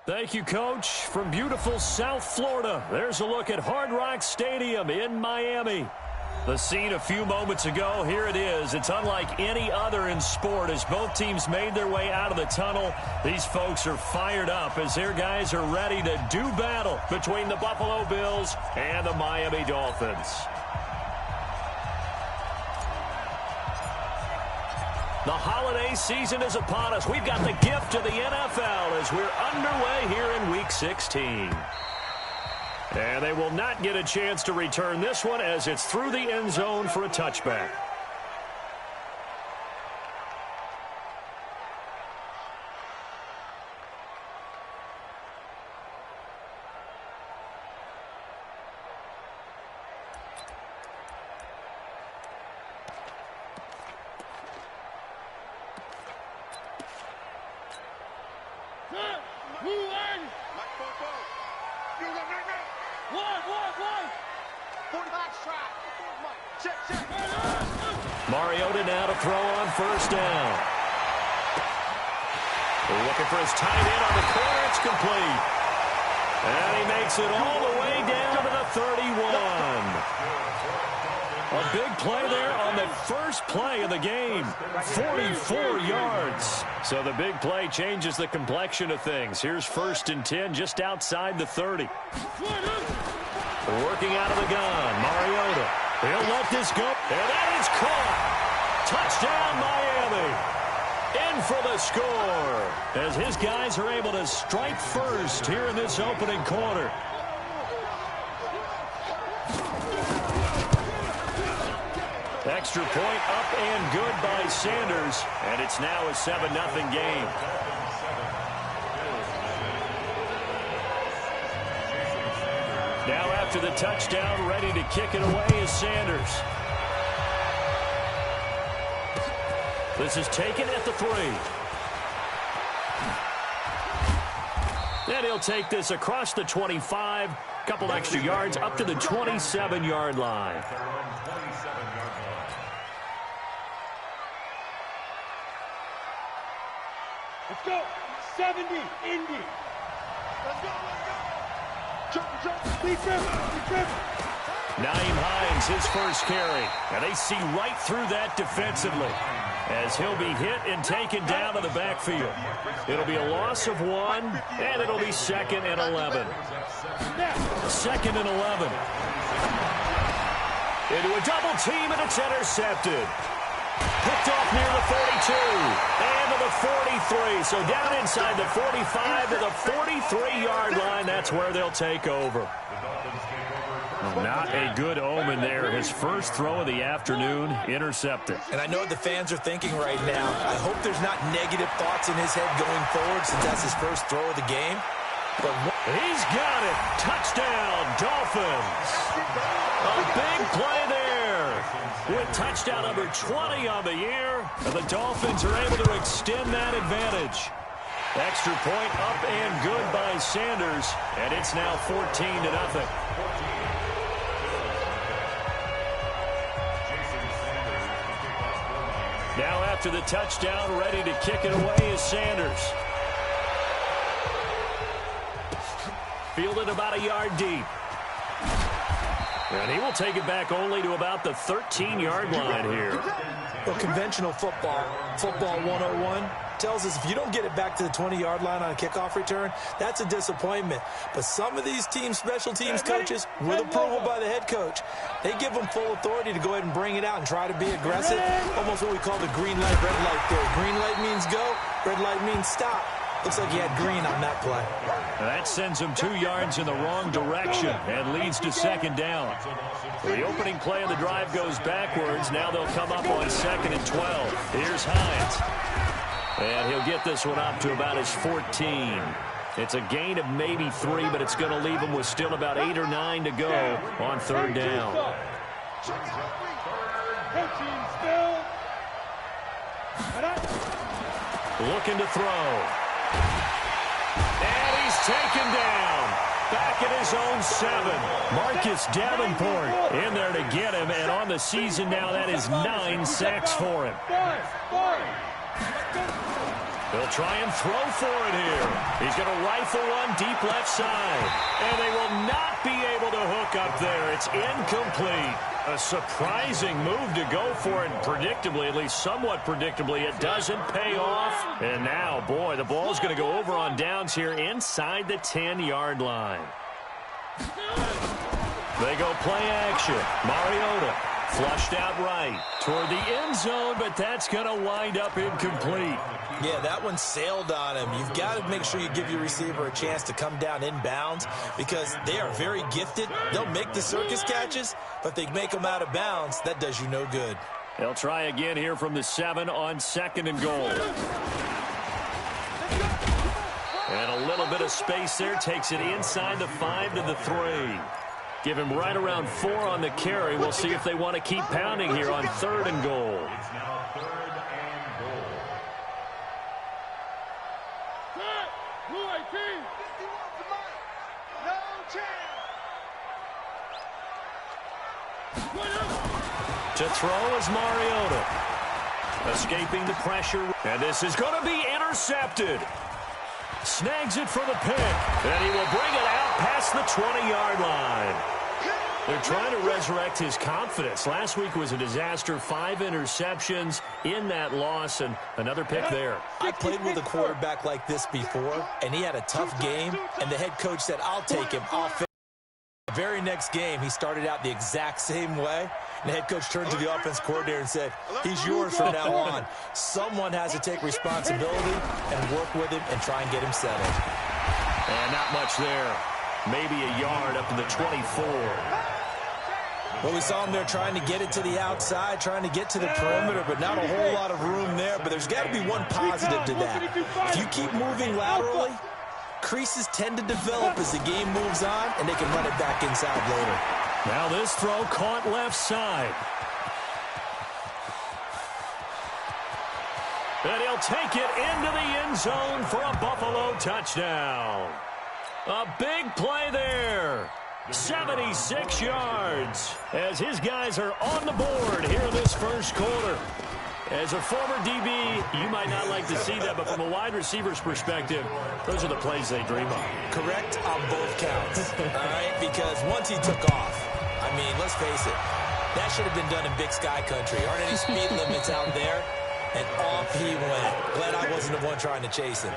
Thank you, Coach. From beautiful South Florida, there's a look at Hard Rock Stadium in Miami. The scene a few moments ago, here it is. It's unlike any other in sport as both teams made their way out of the tunnel. These folks are fired up as their guys are ready to do battle between the Buffalo Bills and the Miami Dolphins. The holiday season is upon us. We've got the gift of the NFL as we're underway here in Week 16. And they will not get a chance to return this one as it's through the end zone for a touchback. Mariota now to throw on first down. They're looking for his tight end on the corner. It's complete. And he makes it all the way down to the 31. A big play there on the first play of the game. 44 yards. So the big play changes the complexion of things. Here's 1st and 10 just outside the 30. Working out of the gun, Mariota. He'll let this go, and that is caught. Touchdown, Miami. In for the score as his guys are able to strike first here in this opening quarter. Extra point up and good by Sanders, and it's now a 7-0 game. Now after the touchdown, ready to kick it away is Sanders. This is taken at the 3. And he'll take this across the 25. Couple extra yards up to the 27-yard line. Let's go. 70, Indy. Let's go, Jump. Nyheim Hines, his first carry. And they see right through that defensively as he'll be hit and taken down to the backfield. It'll be a loss of 1, and it'll be 2nd and 11. 2nd and 11. Into a double team, and it's intercepted. Picked off near the 42 and to the 43. So down inside the 45 to the 43-yard line. That's where they'll take over. Not a good omen there. His first throw of the afternoon intercepted. And I know what the fans are thinking right now. I hope there's not negative thoughts in his head going forward since that's his first throw of the game. But he's got it. Touchdown, Dolphins. A big play there. With touchdown number 20 on the year, and the Dolphins are able to extend that advantage. Extra point up and good by Sanders, and it's now 14-0. Now after the touchdown, ready to kick it away is Sanders. Fielded about a yard deep. And he will take it back only to about the 13-yard line here. Well, conventional football 101, tells us if you don't get it back to the 20-yard line on a kickoff return, that's a disappointment. But some of these teams, special teams coaches, with approval by the head coach, they give them full authority to go ahead and bring it out and try to be aggressive. Almost what we call the green light, red light theory. Green light means go, red light means stop. Looks like he had green on that play. That sends him 2 yards in the wrong direction and leads to 2nd down. The opening play of the drive goes backwards. Now they'll come up on 2nd and 12. Here's Hines. And he'll get this one up to about his 14. It's a gain of maybe 3, but it's going to leave him with still about 8 or 9 to go on 3rd down. Looking to throw. And he's taken down. Back at his own 7. Marcus Davenport in there to get him. And on the season now, that is 9 sacks for him. He'll try and throw for it here. He's going to rifle one deep left side. And they will not be able to hook up there. It's incomplete. A surprising move to go for it. Predictably, at least somewhat predictably, it doesn't pay off. And now, boy, the ball's going to go over on downs here inside the 10-yard line. They go play action. Mariota flushed out right toward the end zone, but that's going to wind up incomplete. Yeah, that one sailed on him. You've got to make sure you give your receiver a chance to come down inbounds because they are very gifted. They'll make the circus catches, but they make them out of bounds. That does you no good. They'll try again here from the 7 on 2nd and goal. And a little bit of space there takes it inside the 5 to the 3. Give him right around 4 on the carry. We'll see if they want to keep pounding here on 3rd and goal. It's now 3rd and goal. Blue 18. No chance. To throw is Mariota. Escaping the pressure. And this is going to be intercepted. Snags it for the pick. And he will bring it out past the 20-yard line. They're trying to resurrect his confidence. Last week was a disaster. 5 interceptions in that loss and another pick there. I played with a quarterback like this before, and he had a tough game, and the head coach said, I'll take him. I'll fix him. The very next game, he started out the exact same way. And the head coach turned to the offense coordinator and said, he's yours from now on. Someone has to take responsibility and work with him and try and get him settled. And not much there. Maybe a yard up to the 24. Well, we saw him there trying to get it to the outside, trying to get to the perimeter, but not a whole lot of room there. But there's got to be one positive to that. If you keep moving laterally, creases tend to develop as the game moves on, and they can run it back inside later. Now this throw caught left side. And he'll take it into the end zone for a Buffalo touchdown. A big play there. 76 yards as his guys are on the board here in this first quarter. As a former DB, you might not like to see that, but from a wide receiver's perspective, those are the plays they dream of. Correct on both counts, all right? Because once he took off, I mean, let's face it, that should have been done in Big Sky Country. Aren't any speed limits out there? And off he went. Glad I wasn't the one trying to chase him.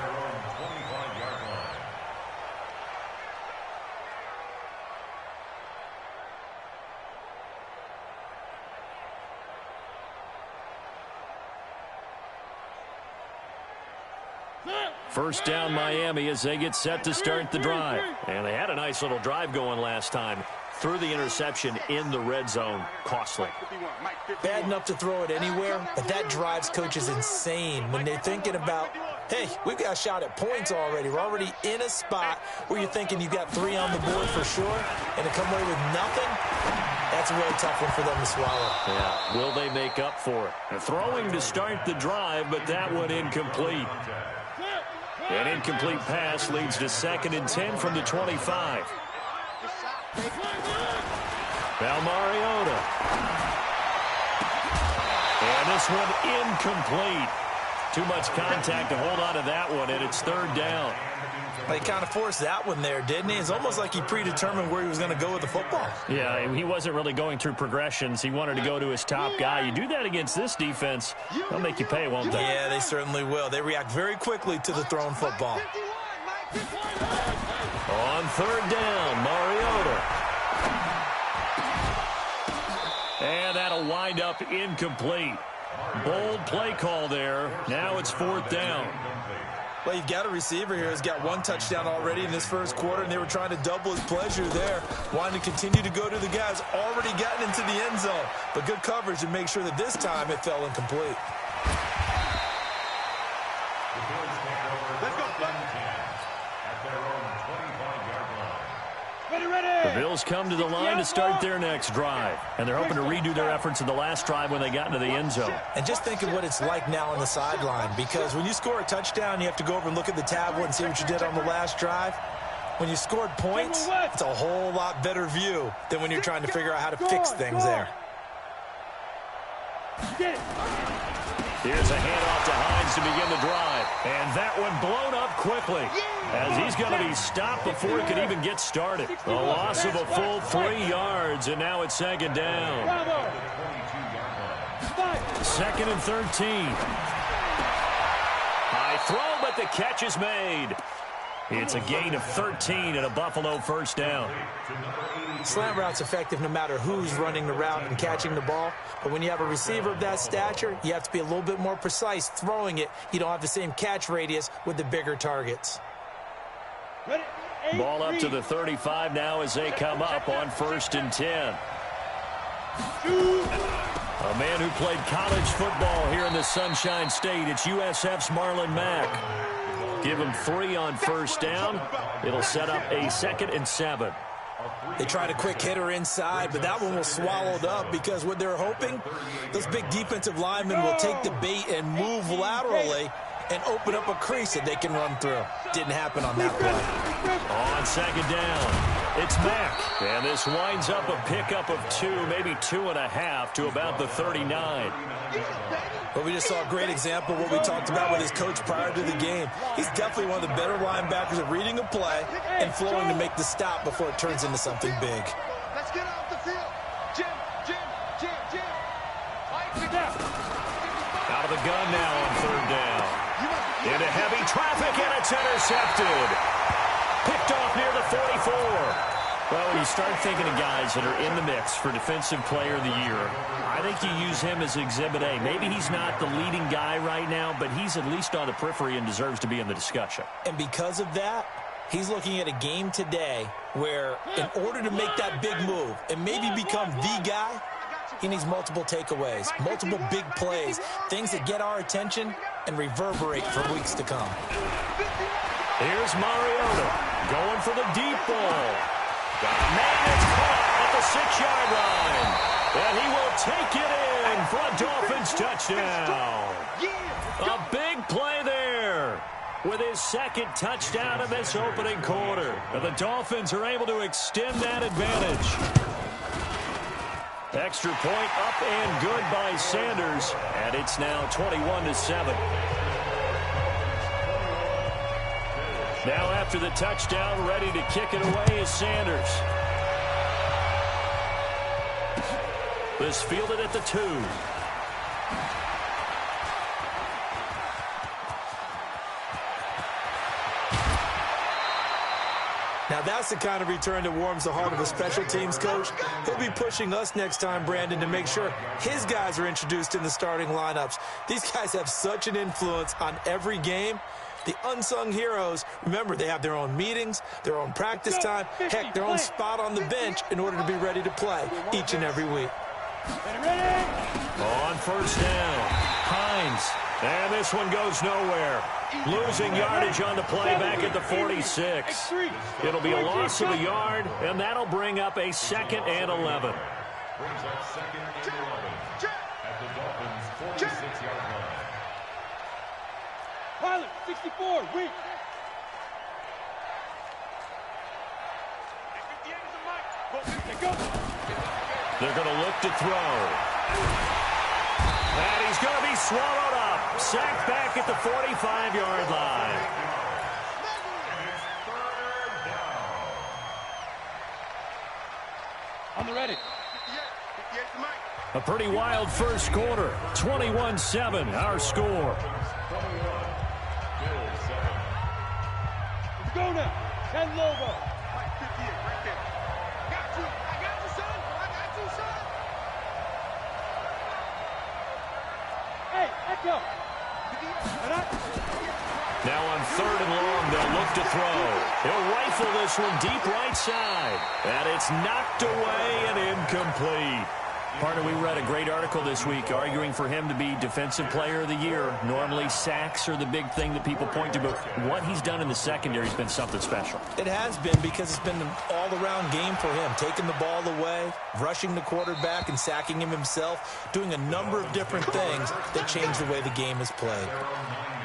First down Miami as they get set to start the drive. And they had a nice little drive going last time. Threw the interception in the red zone. Costly. Bad enough to throw it anywhere, but that drives coaches insane when they're thinking about, hey, we've got a shot at points already. We're already in a spot where you're thinking you've got 3 on the board for sure, and to come away with nothing, that's a really tough one for them to swallow. Yeah, will they make up for it? They're throwing to start the drive, but that one incomplete. An incomplete pass leads to 2nd and 10 from the 25. Now Mariota. And this one incomplete. Too much contact to hold on to that one, and it's 3rd down. He kind of forced that one there, didn't he? It's almost like he predetermined where he was going to go with the football. Yeah, he wasn't really going through progressions. He wanted to go to his top guy. You do that against this defense, they'll make you pay, won't they? Yeah, they certainly will. They react very quickly to the thrown football. On 3rd down, Mariota. And that'll wind up incomplete. Bold play call there. Now it's 4th down. Well, you've got a receiver here who's got 1 touchdown already in this first quarter, and they were trying to double his pleasure there, wanting to continue to go to the guys already gotten into the end zone. But good coverage to make sure that this time it fell incomplete. Let's go. The Bills come to the line to start their next drive, and they're hoping to redo their efforts in the last drive when they got into the end zone. And just think of what it's like now on the sideline, because when you score a touchdown, you have to go over and look at the tablet and see what you did on the last drive. When you scored points, it's a whole lot better view than when you're trying to figure out how to fix things there. Here's a handoff to Hines. seconds to begin the drive. And that one blown up quickly, as he's going to be stopped before he could even get started. A loss of a full 3 yards, and now it's second down. Second and 13. High throw, but the catch is made. It's a gain of 13 and a Buffalo first down. Slant route's effective no matter who's running the route and catching the ball. But when you have a receiver of that stature, you have to be a little bit more precise throwing it. You don't have the same catch radius with the bigger targets. Ball up to the 35 now as they come up on 1st and 10. A man who played college football here in the Sunshine State. It's USF's Marlon Mack. Give him 3 on first down. It'll set up a 2nd and 7. They tried a quick hitter inside, but that one was swallowed up because what they're hoping, those big defensive linemen will take the bait and move laterally and open up a crease that they can run through. Didn't happen on that play. On 2nd down, it's Mack. And this winds up a pickup of 2, maybe 2.5 to about the 39. But we just saw a great example of what we talked about with his coach prior to the game. He's definitely one of the better linebackers at reading a play and flowing to make the stop before it turns into something big. Let's get off the field. Jim. Out of the gun now on 3rd down. Into heavy traffic, and it's intercepted. Picked off near the 44. Well, when you start thinking of guys that are in the mix for Defensive Player of the Year, I think you use him as Exhibit A. Maybe he's not the leading guy right now, but he's at least on the periphery and deserves to be in the discussion. And because of that, he's looking at a game today where in order to make that big move and maybe become the guy, he needs multiple takeaways, multiple big plays, things that get our attention and reverberate for weeks to come. Here's Mariota going for the deep ball. Got a man that's caught at the 6-yard line. And he will take it in for a Dolphins touchdown. A big play there with his 2nd touchdown of this opening quarter. And the Dolphins are able to extend that advantage. Extra point up and good by Sanders. And it's now 21-7. Now after the touchdown, ready to kick it away is Sanders. This fielded at the 2. Now that's the kind of return that warms the heart of a special teams coach. He'll be pushing us next time, Brandon, to make sure his guys are introduced in the starting lineups. These guys have such an influence on every game. The unsung heroes, remember, they have their own meetings, their own practice time, heck, their own spot on the bench in order to be ready to play each and every week. On 1st down, Hines. And this one goes nowhere. Losing yardage on the play back at the 46. It'll be a loss of a yard, and that'll bring up a 2nd and 11. Brings up 2nd and 11 at the Dolphins' 46-yard line. Pilot, 64, weak. They're going to look to throw. And he's going to be swallowed up. Sacked back at the 45-yard line. On the ready. A pretty wild first quarter. 21-7, our score. Let's go now. 10 logo. Hey, echo. Now on 3rd and long, they'll look to throw. He'll rifle this one deep right side. And it's knocked away and incomplete. Partner, we read a great article this week arguing for him to be Defensive Player of the Year. Normally, sacks are the big thing that people point to, but what he's done in the secondary has been something special. It has been, because it's been an all-around game for him, taking the ball away, rushing the quarterback and sacking him himself, doing a number of different things that change the way the game is played.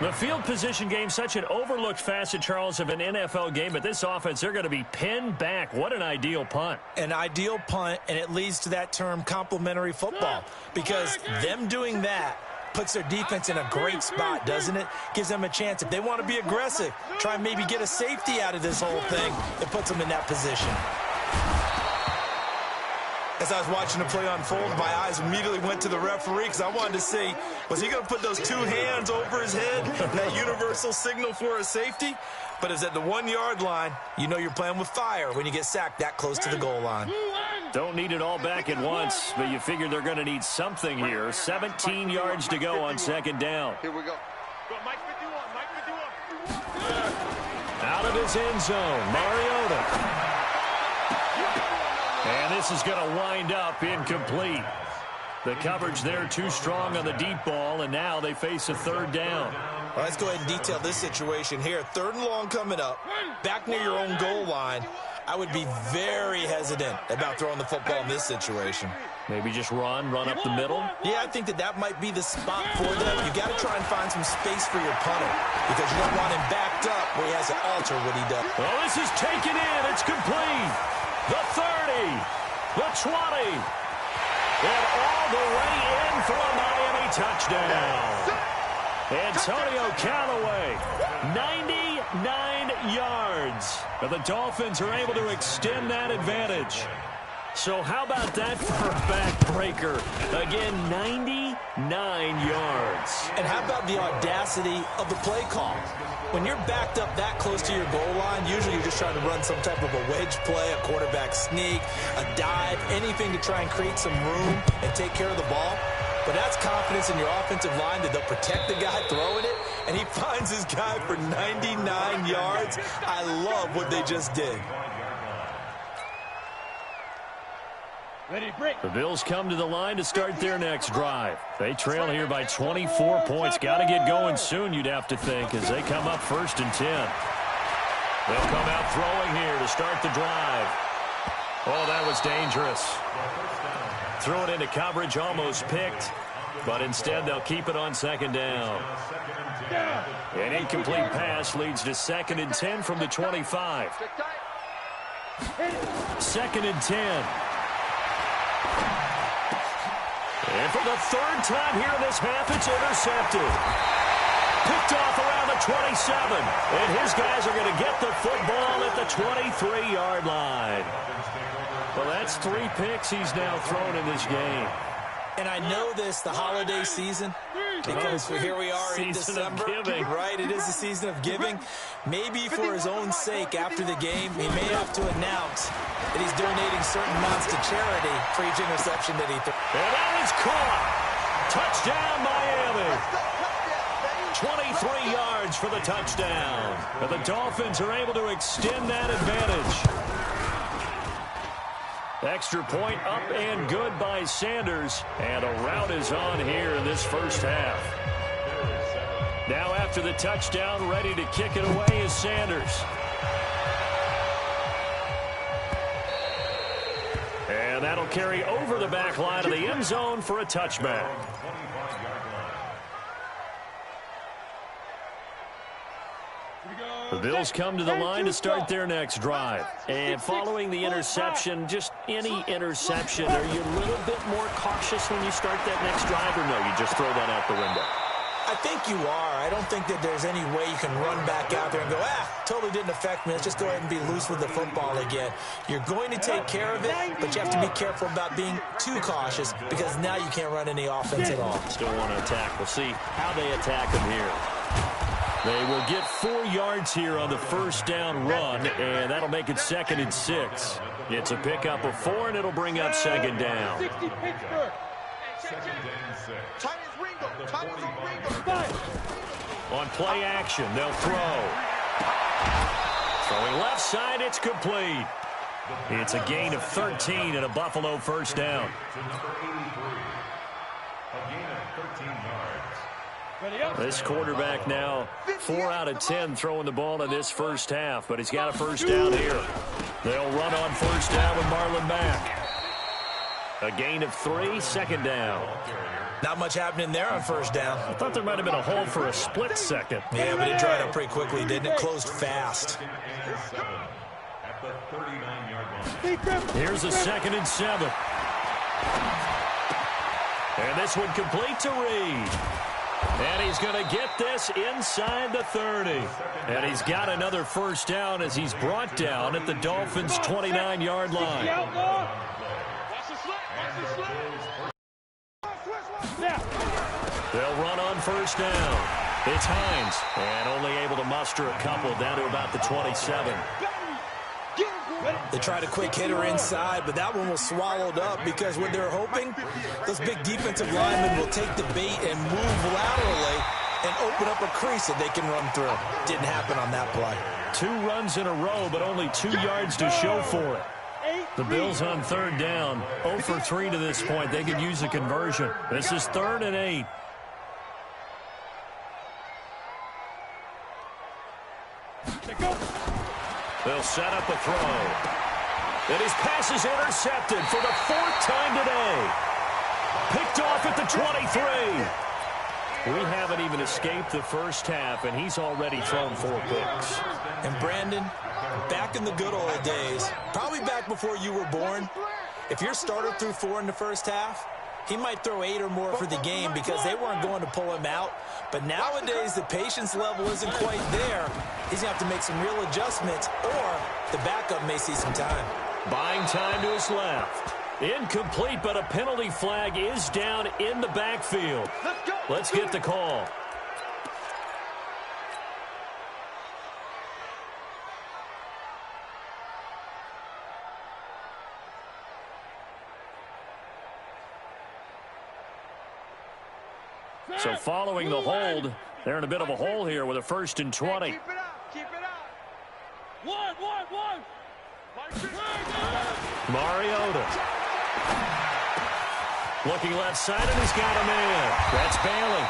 The field position game, such an overlooked facet, Charles, of an NFL game, but this offense, they're going to be pinned back. What an ideal punt. An ideal punt, and it leads to that term complementary football, because them doing that puts their defense in a great spot, doesn't it? Gives them a chance. If they want to be aggressive, try and maybe get a safety out of this whole thing. It puts them in that position. As I was watching the play unfold, my eyes immediately went to the referee because I wanted to see, was he going to put those two hands over his head, that universal signal for a safety? But it's at the 1-yard line. You know you're playing with fire when you get sacked that close to the goal line. Don't need it all back at once, but you figure they're going to need something here. 17 yards to go on second down. Here we go. Mike 51. Out of his end zone, Mariota. And this is going to wind up incomplete. The coverage there too strong on the deep ball, and now they face a third down. Well, let's go ahead and detail this situation here. 3rd and long coming up, back near your own goal line. I would be very hesitant about throwing the football in this situation. Maybe just run up the middle? Yeah, I think that might be the spot for them. You got to try and find some space for your punter because you don't want him backed up where he has to alter what he does. Well, this is taken in. It's complete. The 30, the 20, and all the way in for a Miami touchdown. Antonio Callaway, 99 yards. But the Dolphins are able to extend that advantage. So how about that for a backbreaker? Again, 99 yards. And how about the audacity of the play call? When you're backed up that close to your goal line, usually you're just trying to run some type of a wedge play, a quarterback sneak, a dive, anything to try and create some room and take care of the ball. But that's confidence in your offensive line that they'll protect the guy throwing it, and he finds his guy for 99 yards. I love what they just did. The Bills come to the line to start their next drive. They trail here by 24 points. Got to get going soon, you'd have to think, as they come up 1st and 10. They'll come out throwing here to start the drive. Oh, that was dangerous. Threw it into coverage, almost picked, but instead they'll keep it on 2nd down. An incomplete pass leads to 2nd and 10 from the 25. 2nd and 10. And for the 3rd time here in this half, it's intercepted. Picked off around the 27. And his guys are going to get the football at the 23-yard line. Well, that's 3 picks he's now thrown in this game. And I know this, the holiday season, because here we are in December. Right, it is the season of giving. Maybe for his own sake, after the game, he may have to announce that he's donating certain amounts to charity for each interception that he threw. And that is caught. Touchdown, Miami. 23 yards for the touchdown. But the Dolphins are able to extend that advantage. Extra point up and good by Sanders. And a rout is on here in this first half. Now after the touchdown, ready to kick it away is Sanders. And that'll carry over the back line of the end zone for a touchback. The Bills come to the line to start their next drive. And following the interception, just any interception, are you a little bit more cautious when you start that next drive, or no, you just throw that out the window? I think you are. I don't think that there's any way you can run back out there and go, totally didn't affect me. Let's just go ahead and be loose with the football again. You're going to take care of it, but you have to be careful about being too cautious because now you can't run any offense at all. Still want to attack. We'll see how they attack him here. They will get 4 yards here on the first down run, and that'll make it 2nd and 6. It's a pickup of 4, and it'll bring up 2nd down. 2nd and 6. On play action, they'll throw. Throwing left side, it's complete. It's a gain of 13 and a Buffalo first down. To number 83. A gain of 13 yards. This quarterback now 4 out of 10 throwing the ball in this first half, but he's got a first down here. They'll run on first down with Marlon back. A gain of 3, 2nd down. Not much happening there on first down. I thought there might have been a hole for a split second. Yeah, but it dried up pretty quickly, didn't it? Closed fast. At the 39-yard line. Here's a 2nd and 7. And this one complete to Reed. And he's going to get this inside the 30. And he's got another first down as he's brought down at the Dolphins' 29-yard line. They'll run on first down. It's Hines, and only able to muster a couple down to about the 27. They tried a quick hitter inside, but that one was swallowed up because what they're hoping, those big defensive linemen will take the bait and move laterally and open up a crease that they can run through. Didn't happen on that play. 2 runs in a row, but only 2 yards to show for it. The Bills on third down, 0 for 3 to this point. They could use a conversion. This is 3rd and 8. They'll set up a throw. And his pass is intercepted for the 4th time today. Picked off at the 23. We haven't even escaped the first half, and he's already thrown 4 picks. And Brandon, back in the good old days, probably back before you were born, if your starter threw 4 in the first half, he might throw 8 or more for the game because they weren't going to pull him out. But nowadays, the patience level isn't quite there. He's going to have to make some real adjustments, or the backup may see some time. Buying time to his left. Incomplete, but a penalty flag is down in the backfield. Let's get the call. So following the hold, they're in a bit of a hole here with a 1st and 20. Keep it up. Keep it up. One. Mariota. Looking left side, and he's got a man. That's Bailey.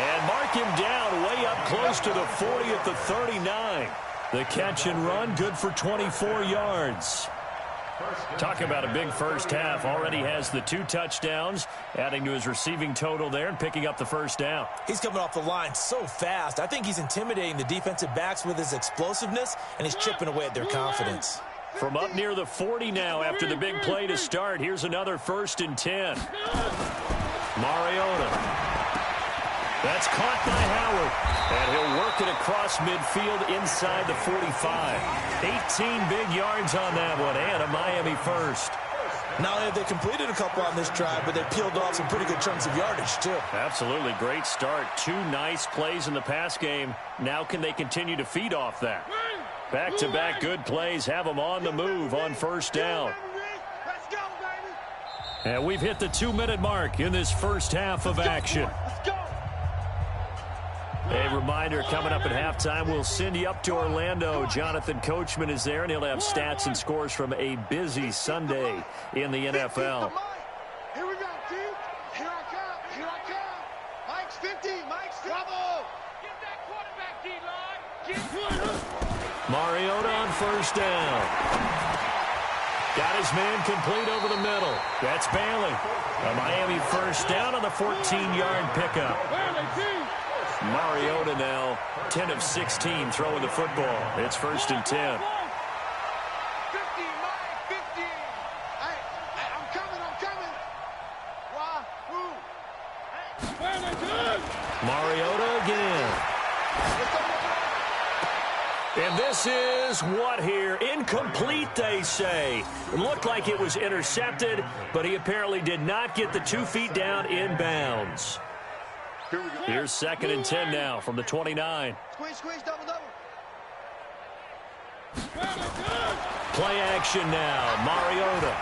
And mark him down way up close to the 40 at the 39. The catch and run, good for 24 yards. Talk about a big first half. Already has the 2 touchdowns, adding to his receiving total there and picking up the first down. He's coming off the line so fast. I think he's intimidating the defensive backs with his explosiveness, and he's chipping away at their confidence. From up near the 40 now after the big play to start, here's another 1st and 10. Mariota. That's caught by Howard, and he'll work it across midfield inside the 45. 18 big yards on that one, and a Miami first. Not only have they completed a couple on this drive, but they peeled off some pretty good chunks of yardage, too. Absolutely, great start. 2 nice plays in the pass game. Now can they continue to feed off that? Back-to-back good plays have them on the move on first down. Let's go, baby. And we've hit the 2-minute mark in this first half of action. Let's go. A reminder, coming up at halftime, we'll send you up to Orlando. Jonathan Coachman is there, and he'll have stats and scores from a busy Sunday in the NFL. Here we go, team. Here I come. Here I come. Mike's 50. Mike's trouble. Get that quarterback, D-line. Mariota on first down. Got his man complete over the middle. That's Bailey. A Miami first down on the 14-yard pickup. Mariota now 10 of 16 throwing the football. It's 1st and 10. 50, Mike, 50. I'm coming. Mariota again. And this is what here? Incomplete, they say. It looked like it was intercepted, but he apparently did not get the 2 feet down in bounds. Here's 2nd and 10 now from the 29. Squeeze, double. Play action now. Mariota.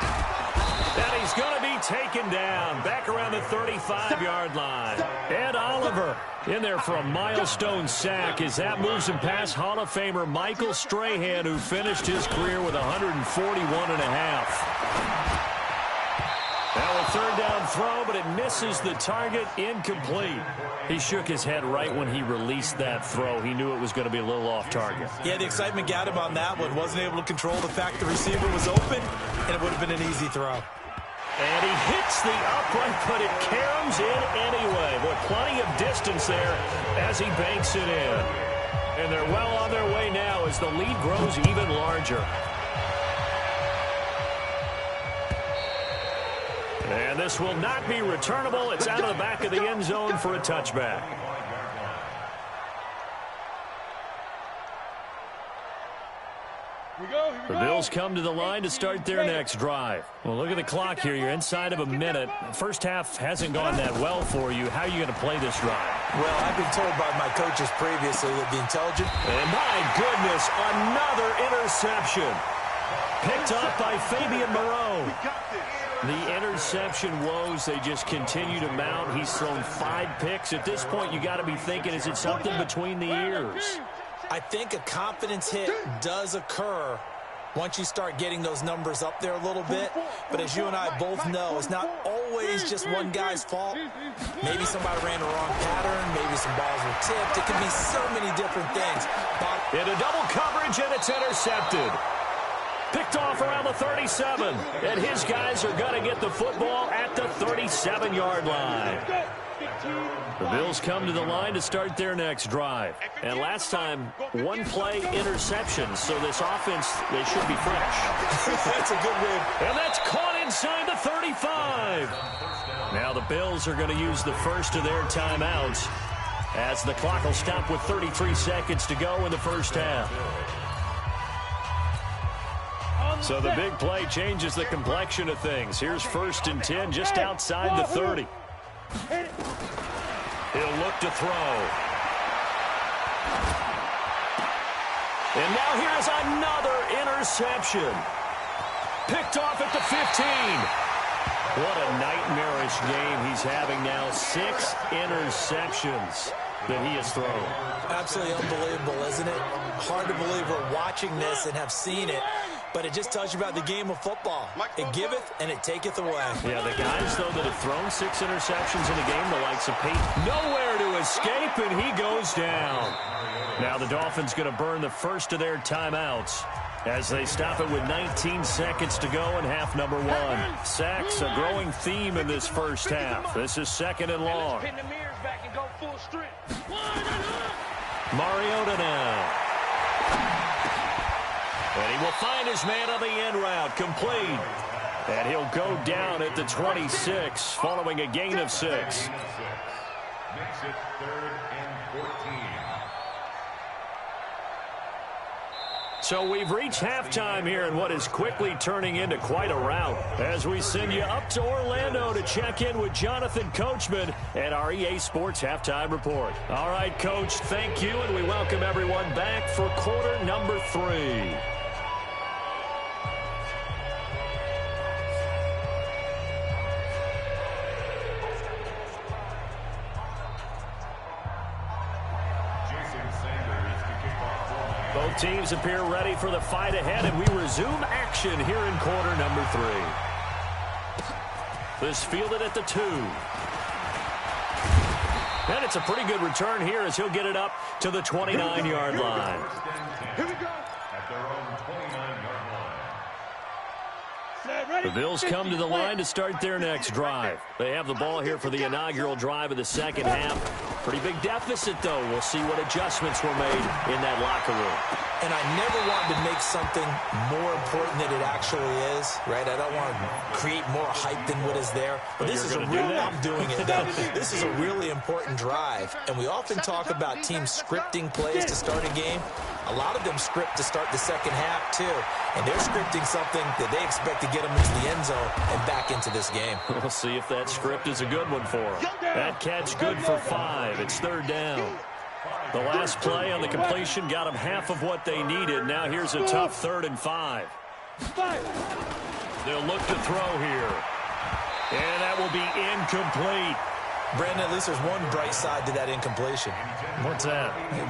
And he's going to be taken down back around the 35-yard line. Ed Oliver in there for a milestone sack as that moves him past Hall of Famer Michael Strahan, who finished his career with 141.5. Now a 3rd down throw, but it misses the target. Incomplete. He shook his head right when he released that throw. He knew it was going to be a little off target. Yeah, the excitement got him on that one. Wasn't able to control the fact the receiver was open, and it would have been an easy throw. And he hits the upright, but it caroms in anyway. But plenty of distance there as he banks it in. And they're well on their way now as the lead grows even larger. And this will not be returnable. It's out of the back of the end zone for a touchback. The Bills come to the line to start their next drive. Well, look at the clock here. You're inside of a minute. First half hasn't gone that well for you. How are you going to play this drive? Well, I've been told by my coaches previously that the intelligent... And my goodness, another interception. Picked up by Fabian Moreau. The interception woes, they just continue to mount. He's thrown 5 picks. At this point, you got to be thinking, is it something between the ears? I think a confidence hit does occur once you start getting those numbers up there a little bit. But as you and I both know, it's not always just one guy's fault. Maybe somebody ran the wrong pattern. Maybe some balls were tipped. It can be so many different things. Into double coverage, and it's intercepted. Picked off around the 37. And his guys are going to get the football at the 37-yard line. The Bills come to the line to start their next drive. And last time, 1 play interception. So this offense, they should be fresh. That's a good win. And that's caught inside the 35. Now the Bills are going to use the first of their timeouts as the clock will stop with 33 seconds to go in the first half. So the big play changes the complexion of things. Here's 1st and 10 just outside the 30. He'll look to throw. And now here's another interception. Picked off at the 15. What a nightmarish game he's having now. 6 interceptions that he has thrown. Absolutely unbelievable, isn't it? Hard to believe we're watching this and have seen it. But it just tells you about the game of football. It giveth and it taketh away. Yeah, the guys, though, that have thrown 6 interceptions in a game, the likes of Peyton, nowhere to escape, and he goes down. Now the Dolphins going to burn the first of their timeouts as they stop it with 19 seconds to go in half number 1. Sacks, a growing theme in this first half. This is 2nd and long. Mariota now. And he will find his man on the end route, complete. And he'll go down at the 26, following a gain of 6. Makes it 3rd and 14. So we've reached halftime here in what is quickly turning into quite a rout as we send you up to Orlando to check in with Jonathan Coachman at our EA Sports Halftime Report. All right, Coach, thank you, and we welcome everyone back for quarter number 3. Both teams appear ready for the fight ahead, and we resume action here in quarter number 3. This fielded at the 2. And it's a pretty good return here as he'll get it up to the 29-yard line. Here we go. At their own 29-yard line. The Bills come to the line to start their next drive. They have the ball here for the inaugural drive of the second half. Pretty big deficit, though. We'll see what adjustments were made in that locker room. And I never wanted to make something more important than it actually is, right? I don't want to create more hype than what is there. But this is a really, I'm doing it. This is a really important drive. And we often talk about teams scripting plays to start a game. A lot of them script to start the second half, too. And they're scripting something that they expect to get them into the end zone and back into this game. We'll see if that script is a good one for them. That catch good for 5. It's 3rd down. The last play on the completion got them half of what they needed. Now here's a tough 3rd and 5. They'll look to throw here. And that will be incomplete. Brandon, at least there's one bright side to that incompletion. What's that? It